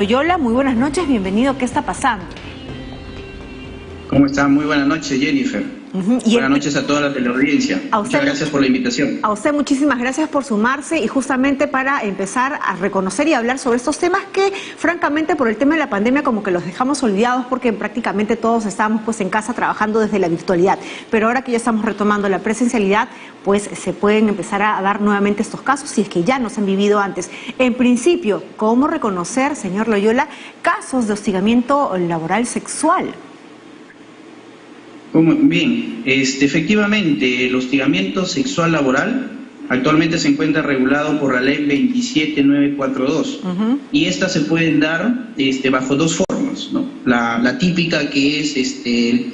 Loyola, muy buenas noches, bienvenido. ¿Qué está pasando? ¿Cómo está? Muy buenas noches, Jennifer. Buenas noches a toda la teleaudiencia. Muchas gracias por la invitación. A usted muchísimas gracias por sumarse y justamente para empezar a reconocer y hablar sobre estos temas que francamente por el tema de la pandemia como que los dejamos olvidados porque prácticamente todos estábamos pues en casa trabajando desde la virtualidad. Pero ahora que ya estamos retomando la presencialidad, pues se pueden empezar a dar nuevamente estos casos si es que ya no se han vivido antes. En principio, ¿cómo reconocer, señor Loyola, casos de hostigamiento laboral sexual? Bien, efectivamente, el hostigamiento sexual laboral actualmente se encuentra regulado por la ley 27942 y estas se pueden dar bajo dos formas, ¿no? La típica que es el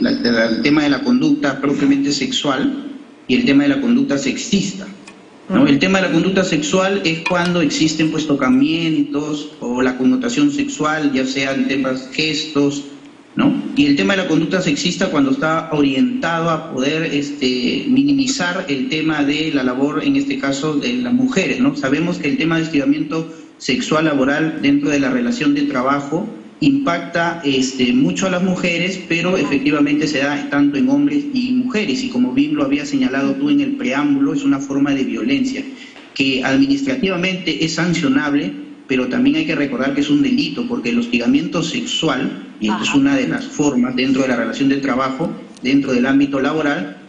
tema de la conducta propiamente sexual y el tema de la conducta sexista, ¿no? El tema de la conducta sexual es cuando existen pues tocamientos o la connotación sexual, ya sean temas gestos, ¿no? Y el tema de la conducta sexista cuando está orientado a poder minimizar el tema de la labor, en este caso de las mujeres, ¿no? Sabemos que el tema de hostigamiento sexual laboral dentro de la relación de trabajo impacta mucho a las mujeres, pero efectivamente se da tanto en hombres y mujeres, y como bien lo había señalado tú en el preámbulo, es una forma de violencia que administrativamente es sancionable, pero también hay que recordar que es un delito, porque el hostigamiento sexual, y esto es una de las formas dentro de la relación de trabajo, dentro del ámbito laboral,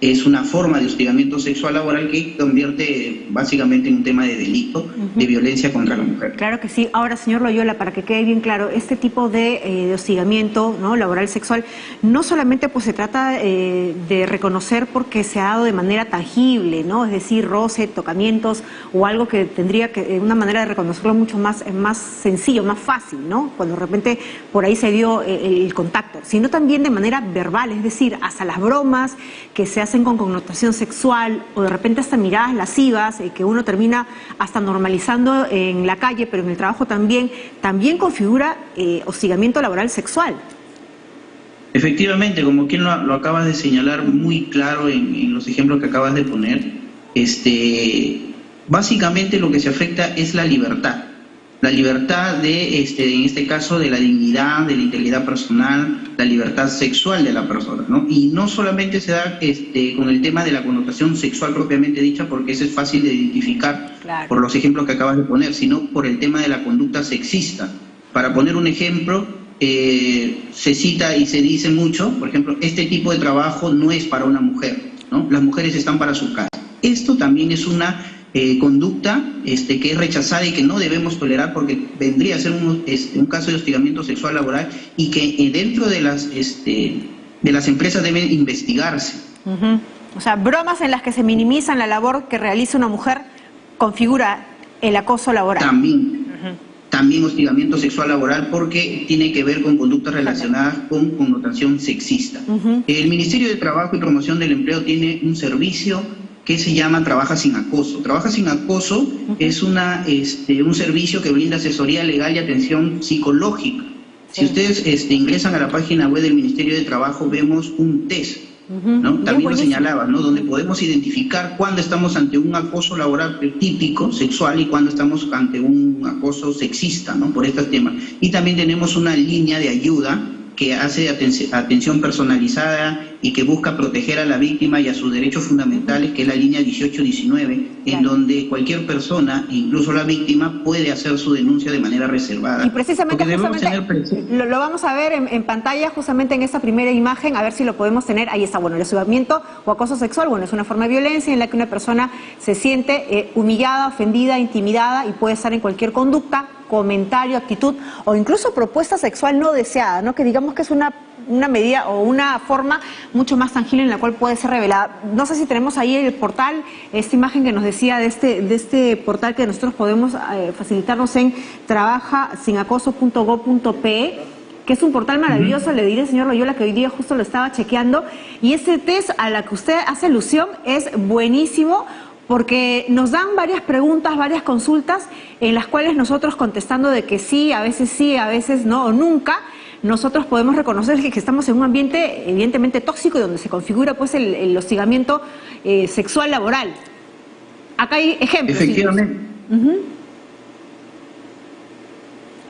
es una forma de hostigamiento sexual laboral que convierte básicamente en un tema de delito, de violencia contra la mujer. Claro que sí. Ahora, señor Loyola, para que quede bien claro, este tipo de hostigamiento, ¿no?, laboral sexual, no solamente pues se trata de reconocer porque se ha dado de manera tangible, ¿no? Es decir, roce, tocamientos o algo que tendría que, una manera de reconocerlo mucho más sencillo, más fácil, ¿no? Cuando de repente por ahí se dio el contacto, sino también de manera verbal, es decir, hasta las bromas que se hacen con connotación sexual o de repente hasta miradas lascivas que uno termina hasta normalizando en la calle, pero en el trabajo también configura hostigamiento laboral sexual. Efectivamente, como quien lo acabas de señalar muy claro en los ejemplos que acabas de poner, básicamente lo que se afecta es la libertad de, en este caso, de la dignidad, de la integridad personal, la libertad sexual de la persona, ¿no? Y no solamente se da con el tema de la connotación sexual propiamente dicha, porque eso es fácil de identificar, claro, por los ejemplos que acabas de poner, sino por el tema de la conducta sexista. Para poner un ejemplo, se cita y se dice mucho, por ejemplo, este tipo de trabajo no es para una mujer, ¿no? Las mujeres están para su casa. Esto también es una conducta que es rechazada y que no debemos tolerar, porque vendría a ser un caso de hostigamiento sexual laboral y que dentro de las empresas deben investigarse. O sea, bromas en las que se minimizan la labor que realiza una mujer configura el acoso laboral. También hostigamiento sexual laboral, porque tiene que ver con conductas relacionadas con connotación sexista. El Ministerio de Trabajo y Promoción del Empleo tiene un servicio que se llama Trabaja sin Acoso. Trabaja sin Acoso es un servicio que brinda asesoría legal y atención psicológica. Si ustedes ingresan a la página web del Ministerio de Trabajo, vemos un test, ¿no? También lo señalaba, ¿no?, donde podemos identificar cuándo estamos ante un acoso laboral típico, sexual, y cuándo estamos ante un acoso sexista, ¿no?, por estos temas. Y también tenemos una línea de ayuda que hace atención personalizada y que busca proteger a la víctima y a sus derechos fundamentales, que es la línea 1819, en donde cualquier persona, incluso la víctima, puede hacer su denuncia de manera reservada. Y precisamente lo vamos a ver en pantalla, justamente en esta primera imagen, a ver si lo podemos tener. Ahí está, bueno, el hostigamiento o acoso sexual, bueno, es una forma de violencia en la que una persona se siente humillada, ofendida, intimidada y puede estar en cualquier conducta, comentario, actitud o incluso propuesta sexual no deseada, ¿no?, que digamos que es una medida o una forma mucho más tangible en la cual puede ser revelada. No sé si tenemos ahí el portal, esta imagen que nos decía de este portal que nosotros podemos facilitarnos en trabajasinacoso.gov.pe, que es un portal maravilloso. Le diré, señor Loyola, que hoy día justo lo estaba chequeando, y este test a la que usted hace alusión es buenísimo, porque nos dan varias preguntas, varias consultas, en las cuales nosotros contestando de que sí, a veces no, o nunca, nosotros podemos reconocer que estamos en un ambiente evidentemente tóxico y donde se configura pues el hostigamiento sexual laboral. Acá hay ejemplos. Efectivamente.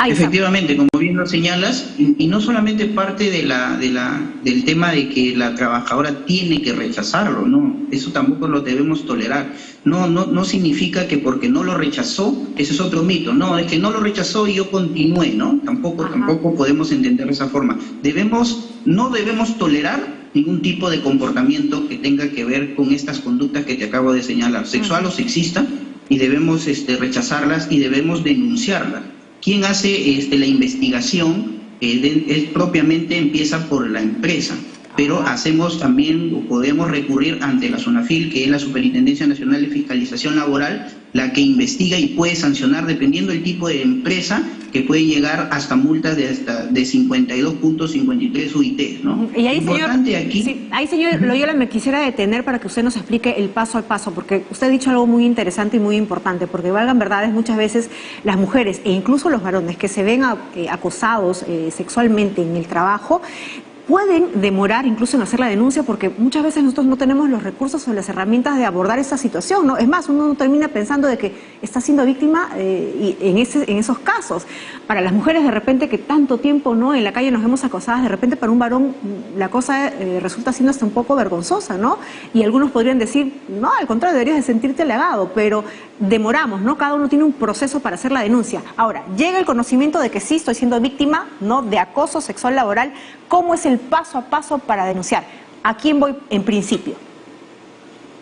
Efectivamente, como bien lo señalas, y no solamente parte del tema de que la trabajadora tiene que rechazarlo, no, eso tampoco lo debemos tolerar. No significa que porque no lo rechazó, ese es otro mito, no, es que no lo rechazó y yo continué, ¿no? Tampoco podemos entender de esa forma. No debemos tolerar ningún tipo de comportamiento que tenga que ver con estas conductas que te acabo de señalar, sexual o sexista, y debemos rechazarlas y debemos denunciarlas. Quien hace la investigación propiamente empieza por la empresa, pero hacemos también, o podemos recurrir ante la SUNAFIL, que es la Superintendencia Nacional de Fiscalización Laboral, la que investiga y puede sancionar, dependiendo del tipo de empresa, que puede llegar hasta multas de 52.53 UIT, ¿no? Y ahí, señor Loyola, me quisiera detener para que usted nos explique el paso al paso, porque usted ha dicho algo muy interesante y muy importante, porque valgan verdades, muchas veces las mujeres e incluso los varones que se ven acosados sexualmente en el trabajo, pueden demorar incluso en hacer la denuncia porque muchas veces nosotros no tenemos los recursos o las herramientas de abordar esta situación, ¿no? Es más, uno termina pensando de que está siendo víctima en esos casos. Para las mujeres de repente que tanto tiempo, ¿no?, en la calle nos vemos acosadas, de repente para un varón la cosa resulta siendo hasta un poco vergonzosa, ¿no? Y algunos podrían decir, no, al contrario, deberías de sentirte halagado, pero demoramos, ¿no? Cada uno tiene un proceso para hacer la denuncia. Ahora, llega el conocimiento de que sí estoy siendo víctima, ¿no?, de acoso sexual laboral. ¿Cómo es el paso a paso para denunciar? ¿A quién voy en principio?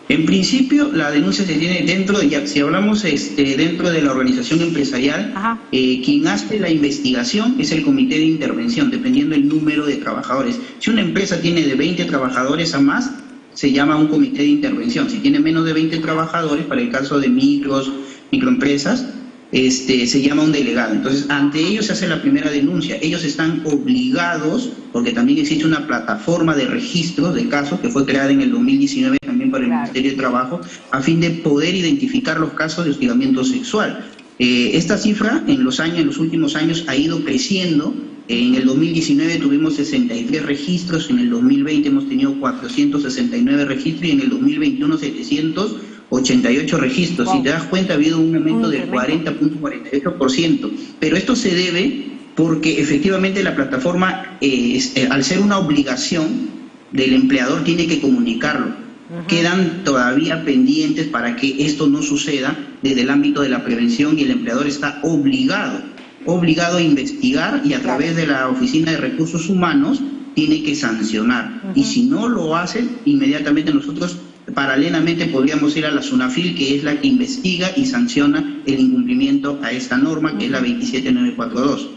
En principio, la denuncia se tiene dentro de, si hablamos dentro de la organización empresarial, quien hace la investigación es el comité de intervención, dependiendo del número de trabajadores. Si una empresa tiene de 20 trabajadores a más, se llama un comité de intervención. Si tiene menos de 20 trabajadores, para el caso de microempresas, se llama un delegado. Entonces, ante ellos se hace la primera denuncia. Ellos están obligados, porque también existe una plataforma de registro de casos que fue creada en el 2019 también por el Ministerio de Trabajo, a fin de poder identificar los casos de hostigamiento sexual. Esta cifra en los últimos años ha ido creciendo. En el 2019 tuvimos 63 registros, en el 2020 hemos tenido 469 registros y en el 2021 788 registros. Si te das cuenta, ha habido un aumento del 40.48%. Pero esto se debe porque efectivamente la plataforma, al ser una obligación del empleador, tiene que comunicarlo. Quedan todavía pendientes para que esto no suceda desde el ámbito de la prevención, y el empleador está obligado a investigar, y a través de la Oficina de Recursos Humanos tiene que sancionar. Y si no lo hace, inmediatamente nosotros paralelamente podríamos ir a la SUNAFIL, que es la que investiga y sanciona el incumplimiento a esta norma, que es la 27942.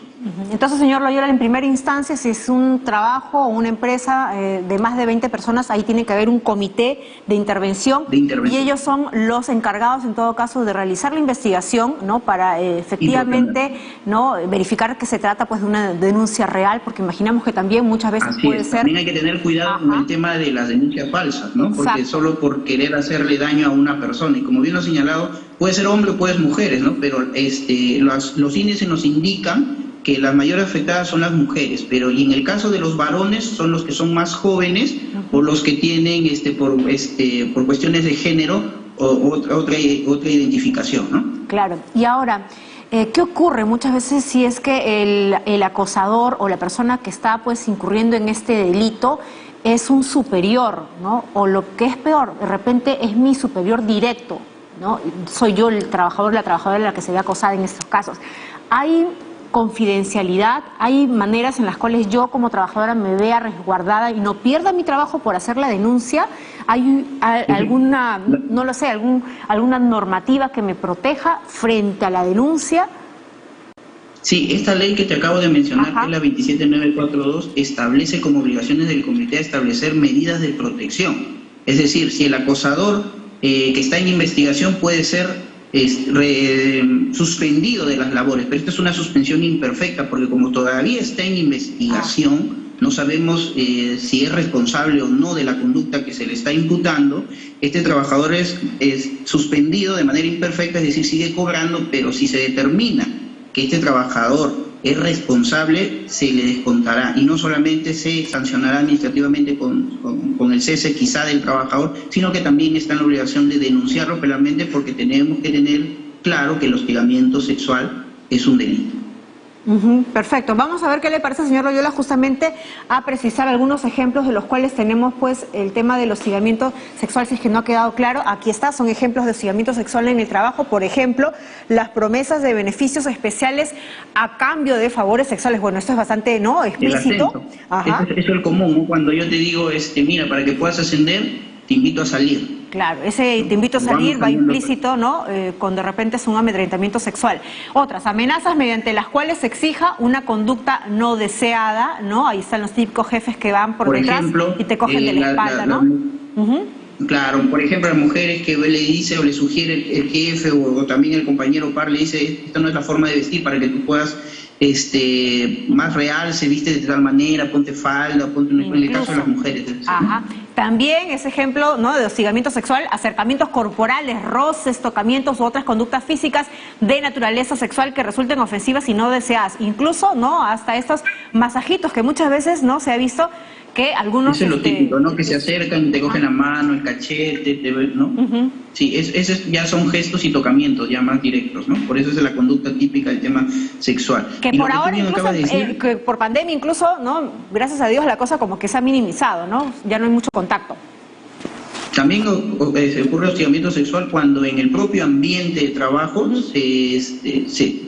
Entonces, señor Loyola, en primera instancia, si es un trabajo o una empresa de más de 20 personas, ahí tiene que haber un comité de intervención, y ellos son los encargados, en todo caso, de realizar la investigación, ¿no?, para efectivamente, ¿no?, verificar que se trata, pues, de una denuncia real, porque imaginamos que también muchas veces puede ser... También hay que tener cuidado con el tema de las denuncias falsas, ¿no? Porque solo por querer hacerle daño a una persona, y como bien lo ha señalado, puede ser hombre o puede ser mujeres, ¿no? Pero los índices nos indican que las mayores afectadas son las mujeres, pero y en el caso de los varones son los que son más jóvenes, o los que tienen por cuestiones de género otra identificación, ¿no? Claro. Y ahora, ¿qué ocurre muchas veces si es que el acosador o la persona que está, pues, incurriendo en este delito es un superior, ¿no? O lo que es peor, de repente es mi superior directo, ¿no? Soy yo el trabajador, la trabajadora la que se ve acosada en estos casos. ¿Hay confidencialidad? ¿Hay maneras en las cuales yo como trabajadora me vea resguardada y no pierda mi trabajo por hacer la denuncia? ¿Hay alguna, no lo sé, alguna normativa que me proteja frente a la denuncia? Sí, esta ley que te acabo de mencionar, que es la 27942, establece como obligaciones del comité establecer medidas de protección. Es decir, si el acosador que está en investigación puede ser suspendido de las labores, pero esta es una suspensión imperfecta, porque como todavía está en investigación, no sabemos si es responsable o no de la conducta que se le está imputando. Este trabajador es suspendido de manera imperfecta, es decir, sigue cobrando, pero si se determina que este trabajador es responsable, se le descontará, y no solamente se sancionará administrativamente con el cese quizá del trabajador, sino que también está en la obligación de denunciarlo penalmente, porque tenemos que tener claro que el hostigamiento sexual es un delito. Perfecto. Vamos a ver qué le parece, señor Loyola, justamente a precisar algunos ejemplos de los cuales tenemos pues el tema del hostigamiento sexual, si es que no ha quedado claro. Aquí está, son ejemplos de hostigamiento sexual en el trabajo. Por ejemplo, las promesas de beneficios especiales a cambio de favores sexuales. Bueno, esto es bastante, ¿no?, explícito. Ajá. Eso es el común, ¿no? Cuando yo te digo, mira, para que puedas ascender, te invito a salir. Claro, ese te invito a salir va implícito, ¿no?, con de repente es un amedrentamiento sexual. Otras, amenazas mediante las cuales se exija una conducta no deseada, ¿no? Ahí están los típicos jefes que van por detrás ejemplo, y te cogen de la espalda, ¿no? Claro, por ejemplo, las mujeres que le dice o le sugiere el jefe o también el compañero par le dice, esta no es la forma de vestir para que tú puedas más real, se viste de tal manera, ponte falda, ponte en el caso de las mujeres. Ajá. También ese ejemplo, ¿no?, de hostigamiento sexual, acercamientos corporales, roces, tocamientos u otras conductas físicas de naturaleza sexual que resulten ofensivas y no deseadas. Incluso, ¿no?, hasta estos masajitos que muchas veces, ¿no?, se ha visto que algunos... Eso es lo típico, ¿no?, que se acercan, te cogen la mano, el cachete, ¿no? Sí, esos ya son gestos y tocamientos ya más directos, ¿no? Por eso es la conducta típica del tema sexual. Que por ahora, incluso, que por pandemia incluso, ¿no?, gracias a Dios la cosa como que se ha minimizado, ¿no? Ya no hay mucho contacto. También ocurre hostigamiento sexual cuando en el propio ambiente de trabajo se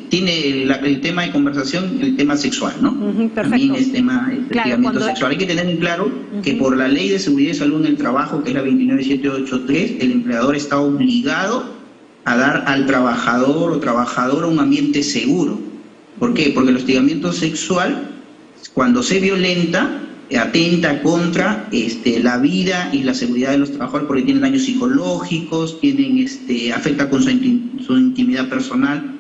tiene el tema de conversación, el tema sexual, ¿no? También es tema de hostigamiento sexual. Hay que tener en claro que por la Ley de Seguridad y Salud en el Trabajo, que es la 29783, el empleador está obligado a dar al trabajador o trabajadora un ambiente seguro. ¿Por qué? Porque el hostigamiento sexual, cuando se violenta, atenta contra la vida y la seguridad de los trabajadores, porque tienen daños psicológicos, afecta con su intimidad personal.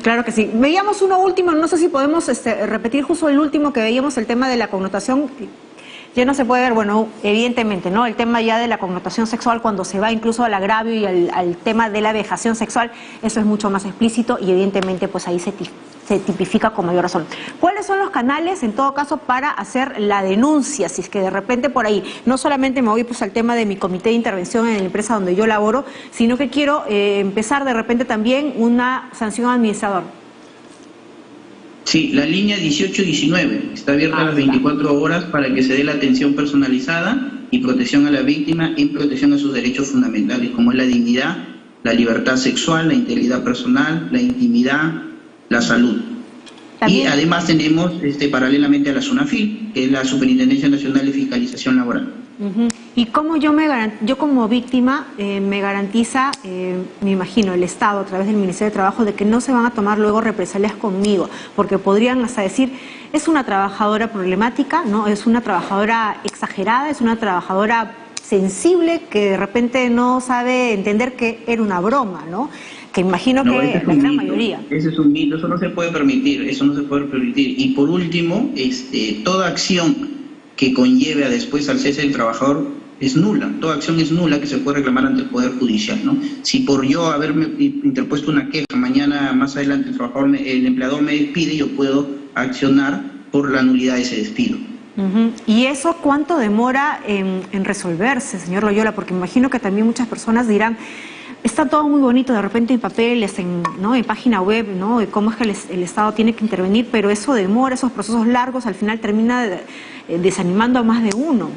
Claro que sí. Veíamos uno último, no sé si podemos repetir justo el último que veíamos, el tema de la connotación. Ya no se puede ver, bueno, evidentemente, ¿no?, el tema ya de la connotación sexual cuando se va incluso al agravio y al tema de la vejación sexual, eso es mucho más explícito y evidentemente pues ahí se tipifica con mayor razón. ¿Cuáles son los canales, en todo caso, para hacer la denuncia? Si es que de repente por ahí, no solamente me voy pues al tema de mi comité de intervención en la empresa donde yo laboro, sino que quiero empezar de repente también una sanción al administrador. Sí, la línea 1819 está abierta a las 24 horas para que se dé la atención personalizada y protección a la víctima en protección a sus derechos fundamentales, como es la dignidad, la libertad sexual, la integridad personal, la intimidad, la salud. ¿También? Y además tenemos paralelamente a la SUNAFIL, que es la Superintendencia Nacional de Fiscalización Laboral. ¿Y cómo yo como víctima me garantiza, me imagino, el Estado a través del Ministerio de Trabajo, de que no se van a tomar luego represalias conmigo? Porque podrían hasta decir, es una trabajadora problemática, ¿no?, es una trabajadora exagerada, es una trabajadora sensible que de repente no sabe entender que era una broma, ¿no? Que imagino que la gran mayoría. Ese es un mito, eso no se puede permitir, Y por último, toda acción que conlleve a después al cese del trabajador es nula. Toda acción es nula que se puede reclamar ante el Poder Judicial, ¿no? Si por yo haberme interpuesto una queja, mañana más adelante el empleador me despide, yo puedo accionar por la nulidad de ese despido. ¿Y eso cuánto demora en resolverse, señor Loyola? Porque imagino que también muchas personas dirán, está todo muy bonito de repente en papeles, en página web, ¿no?, de cómo es que el Estado tiene que intervenir, pero eso demora, esos procesos largos al final termina desanimando a más de uno.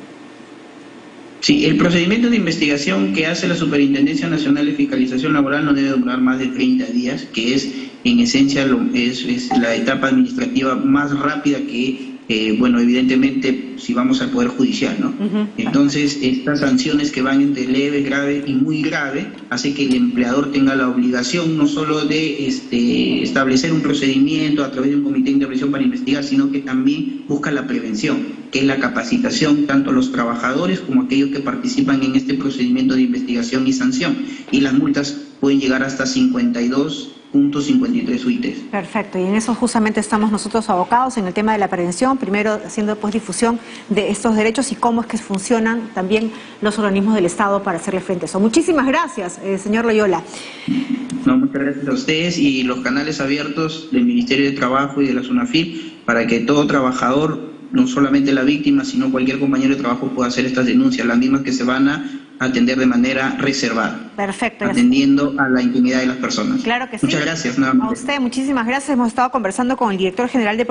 Sí, el procedimiento de investigación que hace la Superintendencia Nacional de Fiscalización Laboral no debe durar más de 30 días, que es en esencia es la etapa administrativa más rápida que, evidentemente, si vamos al Poder Judicial, ¿no? Entonces, estas sanciones que van entre leve, grave y muy grave, hace que el empleador tenga la obligación no solo de establecer un procedimiento a través de un comité de intervención para investigar, sino que también busca la prevención, que es la capacitación tanto a los trabajadores como a aquellos que participan en este procedimiento de investigación y sanción. Y las multas pueden llegar hasta 52.53 UITs. Perfecto, y en eso justamente estamos nosotros abocados en el tema de la prevención, primero haciendo difusión de estos derechos y cómo es que funcionan también los organismos del Estado para hacerle frente a eso. Muchísimas gracias, señor Loyola. No, muchas gracias a ustedes y los canales abiertos del Ministerio de Trabajo y de la SUNAFIL para que todo trabajador, no solamente la víctima, sino cualquier compañero de trabajo pueda hacer estas denuncias, las mismas que se van a atender de manera reservada. Perfecto. Atendiendo a la intimidad de las personas. Claro que sí. Muchas gracias nuevamente. A usted, muchísimas gracias. Hemos estado conversando con el director general de